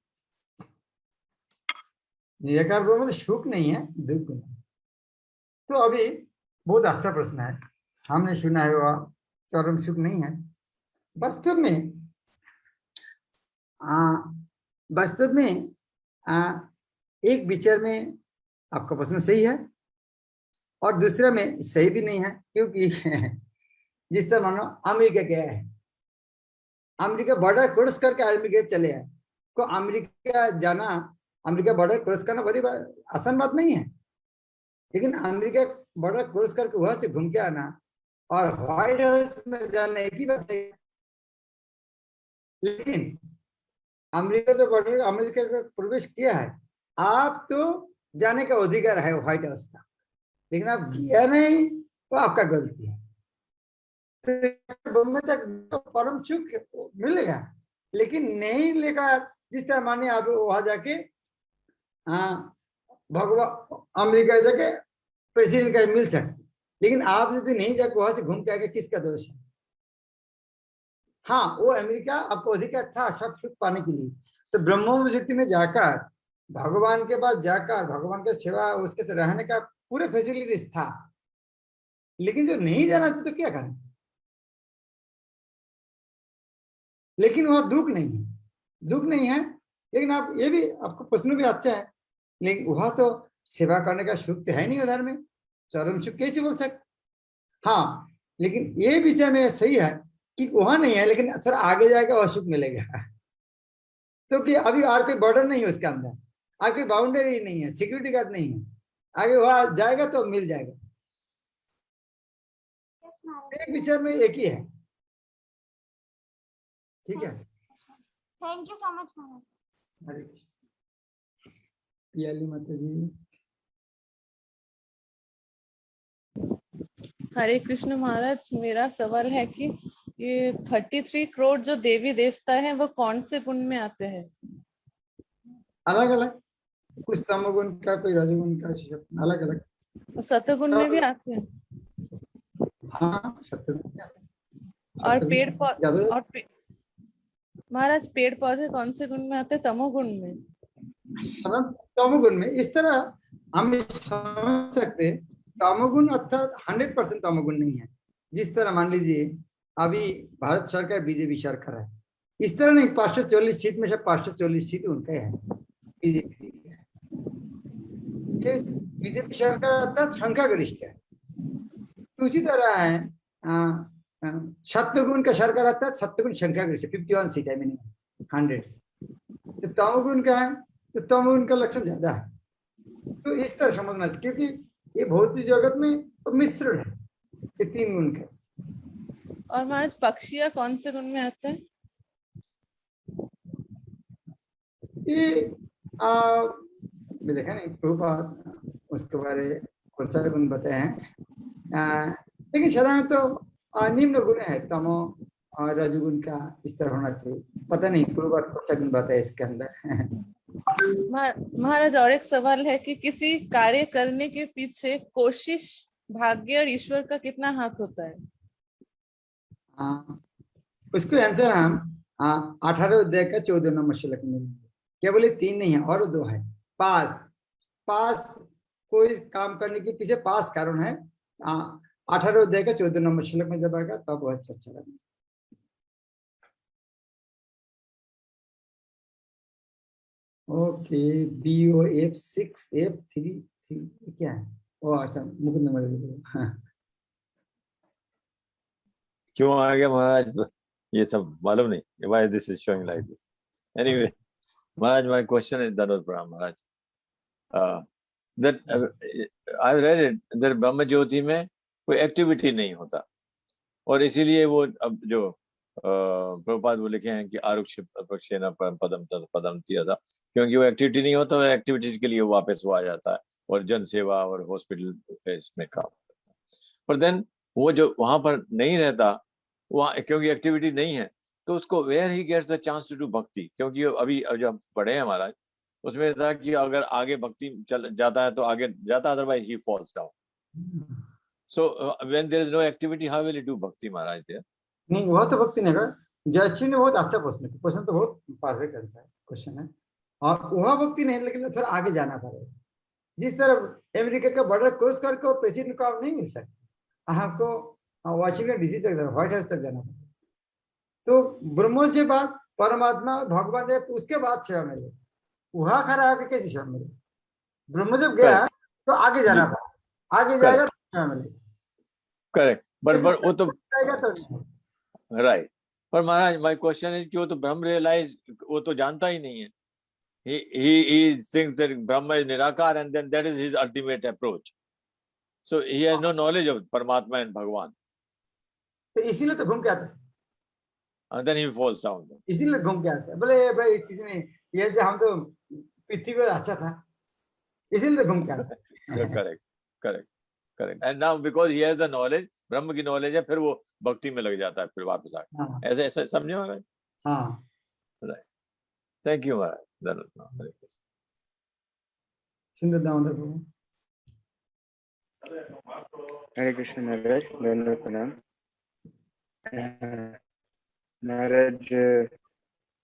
निराकार ब्रह्म तो सुख नहीं है, दुख नहीं। तो अभी बहुत अच्छा प्रश्न है। हमने सुना है वह चरम सुख नहीं है। वास्तव में एक विचार में आपका प्रश्न सही है और दूसरे में सही भी नहीं है, क्योंकि जिस तरह मानो अमेरिका गया है, अमेरिका बॉर्डर क्रॉस करके अमेरिका चले आए, को अमेरिका जाना, अमेरिका बॉर्डर क्रॉस करना बड़ी आसान बात नहीं है। लेकिन अमेरिका बॉर्डर क्रॉस करके वहां से घूम के आना और व्हाइट हाउस में जाना एक ही बात है। लेकिन अमेरिका से बॉर्डर अमेरिका का प्रवेश किया है, आप तो जाने का अधिकार है व्हाइट हाउस तक, लेकिन आप किया नहीं तो आपका गलती है। तो बॉम्बे तक तो परम सुख मिलेगा, लेकिन नहीं लेकर जिस तरह मानिए आप वहां जाके भगवान अमेरिका जाके प्रेसिडेंट का मिल सकते, लेकिन आप यदि नहीं जाके वहां से घूम के आगे, किसका दोष है? हाँ, वो अमेरिका आपको अधिकार था सब सुख पाने के लिए, तो ब्रह्मोपनिषद में जाकर भगवान के पास जाकर भगवान का सेवा उसके से रहने का पूरे फैसिलिटीज था, लेकिन जो नहीं जाना चाहिए तो क्या करें? लेकिन वह दुख नहीं है, दुख नहीं है, लेकिन आप ये भी आपको प्रश्न भी अच्छा है, लेकिन वह तो सेवा करने का सुख तो है नहीं उधर में, चरम सुख कैसे बोल सकते? हाँ, लेकिन ये विचार में सही है कि वहां नहीं है, लेकिन थोड़ा आगे जाएगा वह सुख मिलेगा, क्योंकि अभी और कोई बॉर्डर नहीं है उसके अंदर, और कोई बाउंड्री नहीं है, सिक्योरिटी गार्ड नहीं है, आगे वहां जाएगा तो मिल जाएगा। एक विचार में एक ही है, ठीक है। थैंक यू सो मच महाराज। हरे पियाली माता जी। हरे कृष्ण महाराज, मेरा सवाल है कि ये 33 करोड़ जो देवी देवता हैं वो कौन से गुण में आते हैं? अलग अलग, कुछ तमोगुण का, कोई रजोगुण का, अलग अलग। सतगुण में भी आते हैं? हाँ, और पेड़ पौधे महाराज, पेड़ पौधे कौन से गुण में आते हैं? तमोगुण में? तमोगुण में इस तरह हम समझ सकते हैं, तमोगुण अर्थात 100% तमोगुण नहीं है। जिस तरह मान लीजिए अभी भारत सरकार बीजेपी सरकार है, इस तरह नहीं 540 सीट में से 540 सीट उनके है, बीजेपी सरकार अर्थात संख्यागरिष्ठ है। तो उसी तरह है सत्वगुण का सरकार अर्थात सत्वगुण संख्यागरिष्ठ, 51 सीट है मिनिमम 100। तो तमोगुण का है तो तमोगुण का लक्षण ज्यादा है। तो इस तरह समझना चाहिए, क्योंकि ये भौतिक जगत में तो मिश्रण है ये 3 गुण का। और महाराज पक्षियां कौन से गुण में आते हैं? ये देखा नहीं प्रभुपाद उसके बारे कौन सा गुण बताए हैं, लेकिन साधारण तो निम्न गुण है, तमो और रजोगुण का इस तरह होना चाहिए। पता नहीं प्रभुपाद कौन सा गुण बताया इसके अंदर। महाराज और एक सवाल है कि किसी कार्य करने के पीछे कोशिश, भाग्य और ईश्वर का कितना हाथ होता है? उसको आंसर हम 18 अध्याय का 14 नंबर श्लोक में मिलेंगे। केवल 3 नहीं है और 2 है। पास कोई काम करने के पीछे पास कारण है, 18 अध्याय का 14 नंबर श्लोक में जब आएगा तब वो अच्छा लगेगा। ओके, BOF 6F3 क्या है? ओ अच्छा, मुकुंद नंबर क्यों आ गया महाराज, ये सब मालूम नहीं why this is showing like this. Anyway, Maharaj, my question is Dhanot Pranam Maharaj. That I read it that ब्रह्म ज्योति में कोई एक्टिविटी नहीं होता, और इसीलिए वो अब जो प्रभुपाद वो लिखे हैं कि आरुक्ष पक्षेन पदम तद पदम दिया था, क्योंकि वो एक्टिविटी नहीं होता, एक्टिविटी के लिए वापस वो आ जाता है और जन सेवा और हॉस्पिटल में काम करता है। पर देन वो जो वहां पर नहीं रहता, वहाँ क्योंकि एक्टिविटी नहीं है, तो उसको where he gets the chance to do भक्ति। क्योंकि अभी जब पढ़े हैं महाराज, उसमें था कि अगर आगे भक्ति चल जाता है तो आगे जाता, otherwise he falls down. So when there is no activity, how will he do bhakti Maharaj there? नहीं, वह तो भक्ति नहीं है। जयश्री ने बहुत अच्छा क्वेश्चन तो बहुत परफेक्ट आंसर क्वेश्चन है, और वह भक्ति नहीं, लेकिन थोड़ा आगे जाना पड़ेगा। जिस तरह अमेरिका का बॉर्डर क्रॉस करके प्रेसिडेंट को आप नहीं मिल सकते, आपको वाशिंगटन DC तक जाना, व्हाइट हाउस तक जाना पड़ेगा। तो ब्रह्मो से बाद परमात्मा भगवान है, तो उसके बाद सेवा मिले, वहां खड़ा आके कैसे सेवा मिले? ब्रह्म जब गया तो आगे जाना पड़ा, आगे जाएगा तो सेवा मिलेगी। करेक्ट, बट वो तो तो राइट। पर महाराज माय क्वेश्चन इज कि वो तो ब्रह्म रियलाइज, वो तो जानता ही नहीं है। he thinks that Brahma is Nirakar, and then that is his ultimate approach. So he has no knowledge of Paramatma and Bhagwan. तो इसीलिए तो घूम के आता है, and then he falls down. इसीलिए घूम के आता है। बोले भाई किसी ने ये से हम तो पृथ्वी पर अच्छा था, इसीलिए घूम के आता है। Correct, correct, correct. And now because he has the knowledge, ब्रह्म की knowledge है, फिर वो भक्ति में लग जाता है फिर वापस आके। हाँ ऐसे ऐसे समझे महाराज? हाँ। Thank you महाराज। धन्यवाद। सुंदर दामोदर प्रभु। हरे कृष्ण महाराज, धन्यवाद प्रणाम। महाराज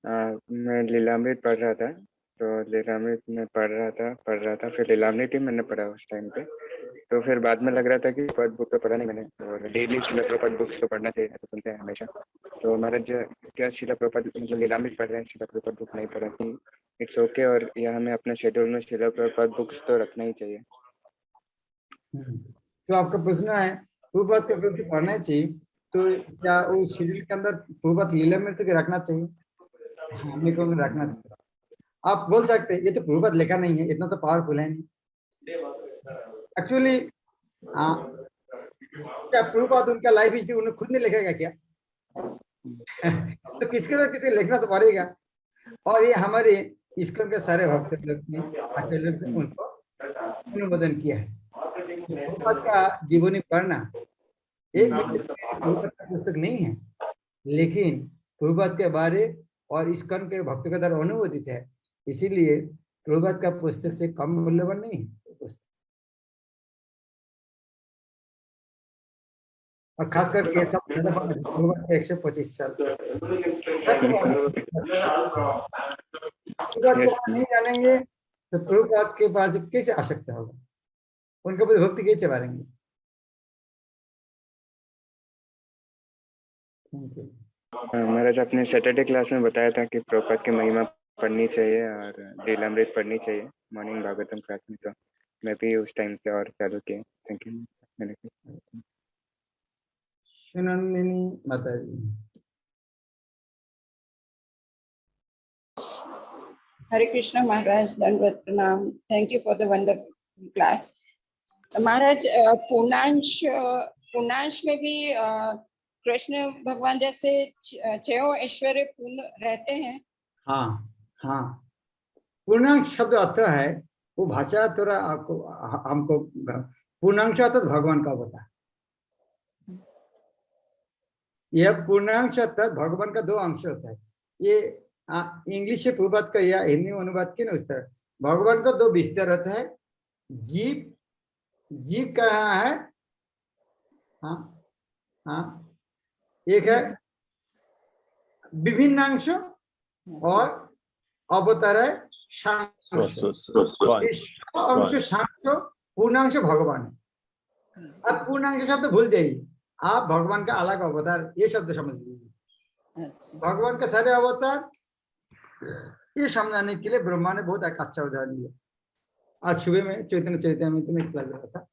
मैं लीलामृत पढ़ रहा था, तो लीलामृत में पढ़ रहा था फिर लीलामृत ही मैंने पढ़ा उस टाइम पे। तो फिर बाद में लग रहा था कि पद बुक तो पढ़ा नहीं मैंने, और डेली शिला प्रपद बुक्स तो पढ़ना चाहिए, तो सुनते हैं हमेशा। तो महाराज क्या शिला प्रपद मतलब लीलामृत पढ़ रहे हैं, शिला प्रपद बुक नहीं पढ़ा थी, इट्स ओके, और यह हमें अपने शेड्यूल में शिला प्रपद बुक्स तो रखना ही चाहिए। तो आपका प्रश्न है प्रभुपाद का प्रति पढ़ना चाहिए, तो क्या उस शेड्यूल के अंदर प्रभुपाद लीलामृत के रखना चाहिए? हमें को रखना चाहिए। आप बोल सकते हैं ये तो प्रभुपाद लिखा नहीं है, इतना तो पावरफुल है नहीं। एक्चुअली क्या प्रभुपाद उनका लाइफ हिस्ट्री उन्हें खुद नहीं लिखेगा क्या? तो किसके ना किसी लिखना तो पड़ेगा। और ये हमारे इस्कॉन के सारे भक्त लोग ने आचार्य लोग ने उनको अनुमोदन किया है। प्रभुपाद का जीवनी पढ़ना एक प्रभुपाद का पुस्तक नहीं है, लेकिन प्रभुपाद के बारे और इस्कॉन के भक्तों के द्वारा अनुमोदित है, इसीलिए प्रभुपाद का पुस्तक से कम मूल्यवान नहीं है पुस्तक। और खास करके सब प्रभुपाद के 125 साल प्रभुपाद को नहीं जानेंगे तो प्रभुपाद के पास कैसे आ सकता होगा, उनके प्रति भक्ति कैसे बढ़ेंगे। Thank you. महाराज आपने सैटरडे क्लास में बताया था कि प्रभुपाद की महिमा पढ़नी चाहिए और लीलामृत पढ़नी चाहिए मॉर्निंग भागवतम क्लास में, तो मैं भी उस टाइम से और चालू किया। Thank you. सुनंदिनी माता जी। हरे कृष्ण महाराज, दंडवत प्रणाम। Thank you for the wonderful class. Maharaj पूर्णांश में भी कृष्ण भगवान जैसे छह ऐश्वर्य पूर्ण रहते हैं। हाँ हाँ, पूर्णांश शब्द अर्थ है वो भाषा थोड़ा आपको हमको पूर्णांश अर्थ भगवान का होता है। यह पूर्णांश अर्थ भगवान का दो अंश होता है। ये इंग्लिश से प्रभुपाद का या हिंदी में अनुवाद के ना भगवान का दो विस्तार होता है। जीव का है हाँ हाँ, एक है विभिन्न अंश और अवतार है पूर्णांश भगवान है। अब पूर्णांश शब्द भूल जाइए, आप भगवान का अलग अवतार ये शब्द समझ लीजिए। भगवान का सारे अवतार ये समझाने के लिए ब्रह्मा ने बहुत एक अच्छा उदाहरण दिया। आज सुबह में चैतन्य चरितामृत में क्लास रहा था।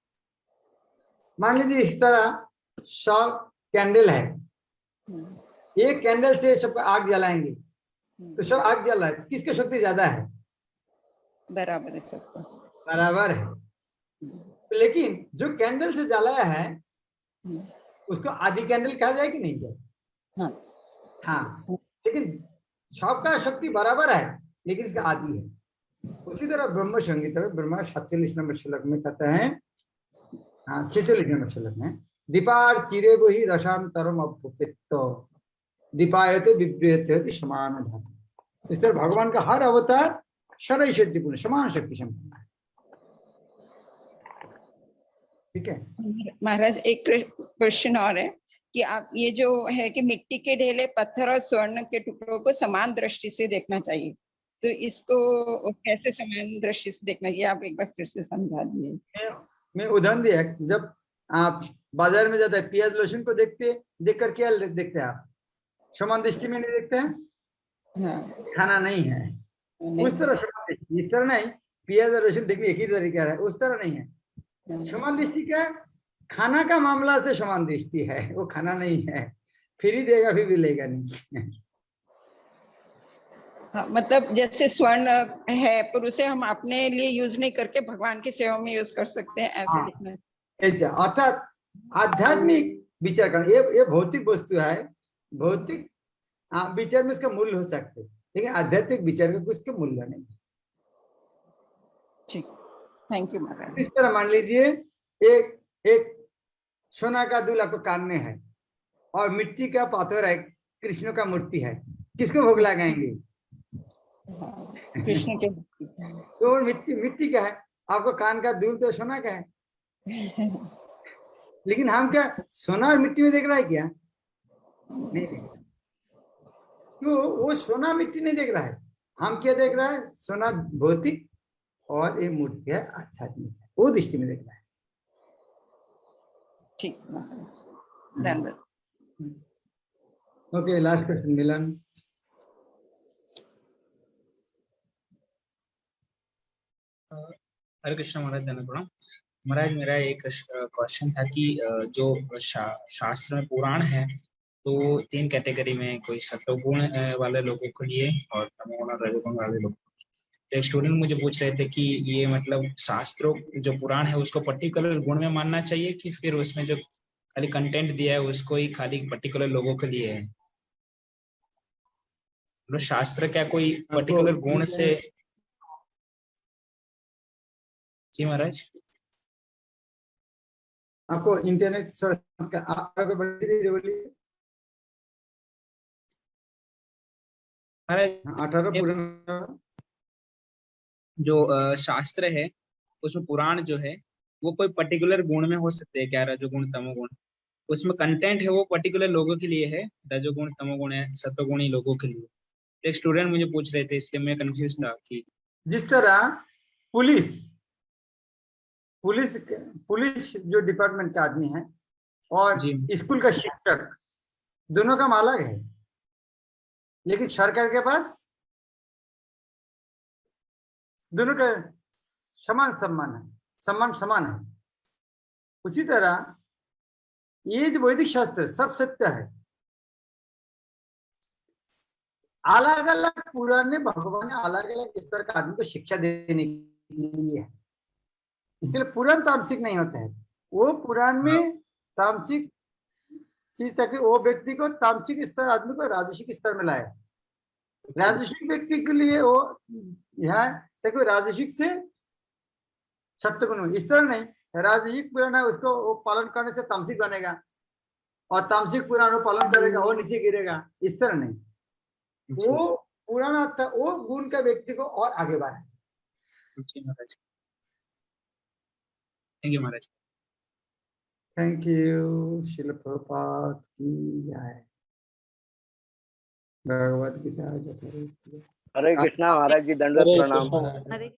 मान लीजिए इस तरह 100 कैंडल है, एक कैंडल से सब आग जलाएंगे तो सब आग जला है, किसकी शक्ति ज्यादा है? बराबर है, सबका बराबर है। लेकिन जो कैंडल से जलाया है उसको आधी कैंडल कहा जाए कि नहीं जाए? हाँ हाँ, लेकिन सबका शक्ति बराबर है, लेकिन इसका आदि है। उसी तरह ब्रह्म संगीत में ब्रह्मा 47 नंबर श्लोक में कहते हैं, हाँ 46 नंबर श्लोक में, दीपार चिरे वही रसांतरम अपुपित्तो दीपायते विव्यते समान धातु। इस तरह भगवान का हर अवतार शरय शक्तिपूर्ण समान शक्ति संपन्न है। ठीक है महाराज, एक क्वेश्चन और है कि आप ये जो है कि मिट्टी के ढेले, पत्थर और स्वर्ण के टुकड़ों को समान दृष्टि से देखना चाहिए, तो इसको कैसे समान दृष्टि से देखना चाहिए? आप एक बार फिर से समझा दीजिए। मैं उदाहरण दिया, जब आप बाजार में जाते हैं प्याज लहसुन को देख कर क्या देखते हैं आप? समान दृष्टि में नहीं देखते हैं? हाँ। खाना नहीं है उस तरह समान दृष्टि, इस तरह नहीं प्याज और लहसुन देखने एक ही तरीका है, उस तरह नहीं है। समान दृष्टि क्या है? खाना का मामला से समान दृष्टि है, वो खाना नहीं है, फिर ही देगा फिर भी लेगा नहीं। हाँ, मतलब जैसे स्वर्ण है पर उसे हम अपने लिए यूज नहीं करके भगवान की सेवा में यूज कर सकते हैं, ऐसे हाँ, लिखना है। ऐसा अर्थात आध्यात्मिक विचार करना। ये भौतिक वस्तु है, भौतिक विचार में उसका मूल्य हो सकते, लेकिन आध्यात्मिक विचार का कुछ का मूल्य नहीं। ठीक, थैंक यू महाराज। इस तरह मान लीजिए एक एक सोना का दूल्हा को कान में है और मिट्टी का पाथर है, कृष्ण का मूर्ति है, किसको भोग लगाएंगे? कृष्ण के तो मिट्टी मिट्टी का है, आपको कान का दूल तो सोना का है, लेकिन हम क्या सोना और मिट्टी में देख रहा है क्या? नहीं देख रहा। तो वो सोना मिट्टी नहीं देख रहा है, हम क्या देख रहा है? सोना भौतिक और ये मूर्ति है आध्यात्मिक, वो दृष्टि में देख रहा है। ठीक, धन्यवाद। ओके, लास्ट क्वेश्चन मिलन। हरे कृष्ण महाराज, धन्यवाद प्रणाम महाराज। मेरा एक क्वेश्चन था कि जो शास्त्र में पुराण है तो 3 कैटेगरी में, कोई सत्वगुण वाले लोगों के लिए और तमोगुण और रजोगुण वाले लोगों के लिए। एक स्टूडेंट मुझे पूछ रहे थे कि ये मतलब शास्त्रों जो पुराण है उसको पर्टिकुलर गुण में मानना चाहिए कि फिर उसमें जो खाली कंटेंट दिया है उसको ही खाली पर्टिकुलर लोगों के लिए है? मतलब शास्त्र क्या कोई पर्टिकुलर गुण से? जी महाराज। आपको इंटरनेट आगे बोलिए। 18 पुराण जो शास्त्र है उसमें पुराण जो है वो कोई पर्टिकुलर गुण में हो सकते हैं क्या? रजोगुण तमोगुण, उसमें कंटेंट है वो पर्टिकुलर लोगों के लिए है, रजोगुण तमोगुण है सत्वगुणी लोगों के लिए। एक स्टूडेंट मुझे पूछ रहे थे, इसलिए मैं कंफ्यूज था कि जिस तरह पुलिस जो डिपार्टमेंट का आदमी है और स्कूल का शिक्षक, दोनों का अलग है, लेकिन सरकार के पास दोनों का समान सम्मान है, समान है। उसी तरह ये जो वैदिक शास्त्र सब सत्य है, अलग अलग पुराण में भगवान ने अलग अलग स्तर का आदमी को शिक्षा देने के लिए है, इसलिए पुराण तामसिक नहीं होता है। वो पुराण में तामसिक चीज ताकि वो व्यक्ति को तामसिक स्तर आदमी को राजसिक स्तर में लाए, राजसिक व्यक्ति के लिए वो यहाँ ताकि राजसिक से सत्वगुण, इस तरह नहीं। राजसिक पुराण है उसको वो पालन करने से तामसिक बनेगा और तामसिक पुराण वो पालन करेगा वो नीचे गिरेगा, इस तरह नहीं। वो पुराण आता वो गुण का व्यक्ति को और आगे बढ़ाए। Thank you Maharaj. Thank you. Srila Prabhupada की जय। भगवद गीता। हरे कृष्णा महाराज जी, दंडवत प्रणाम।